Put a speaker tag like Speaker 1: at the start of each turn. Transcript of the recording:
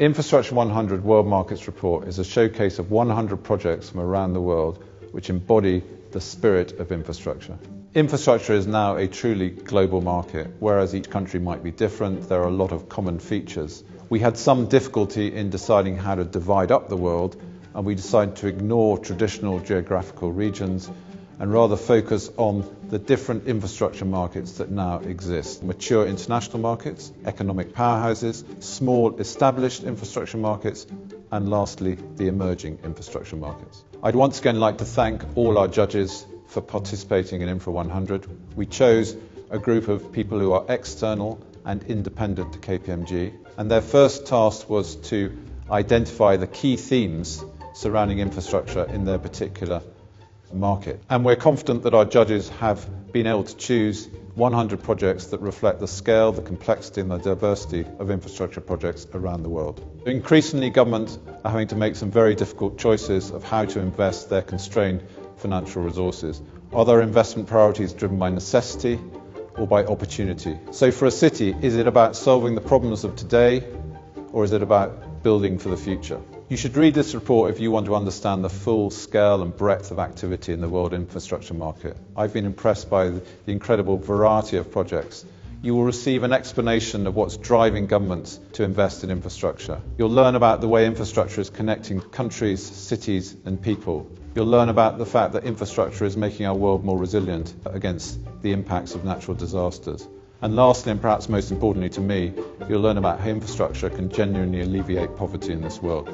Speaker 1: Infrastructure 100 World Markets Report is a showcase of 100 projects from around the world which embody the spirit of infrastructure. Infrastructure is now a truly global market. Whereas each country might be different, there are a lot of common features. We had some difficulty in deciding how to divide up the world, and we decided to ignore traditional geographical regions and rather focus on the different infrastructure markets that now exist. Mature international markets, economic powerhouses, small established infrastructure markets, and lastly, the emerging infrastructure markets. I'd once again like to thank all our judges for participating in Infra 100. We chose a group of people who are external and independent to KPMG, and their first task was to identify the key themes surrounding infrastructure in their particular market. And we're confident that our judges have been able to choose 100 projects that reflect the scale, the complexity and the diversity of infrastructure projects around the world. Increasingly, governments are having to make some very difficult choices of how to invest their constrained financial resources. Are their investment priorities driven by necessity or by opportunity? So for a city, is it about solving the problems of today, or is it about building for the future? You should read this report if you want to understand the full scale and breadth of activity in the world infrastructure market. I've been impressed by the incredible variety of projects. You will receive an explanation of what's driving governments to invest in infrastructure. You'll learn about the way infrastructure is connecting countries, cities and people. You'll learn about the fact that infrastructure is making our world more resilient against the impacts of natural disasters. And lastly, and perhaps most importantly to me, you'll learn about how infrastructure can genuinely alleviate poverty in this world.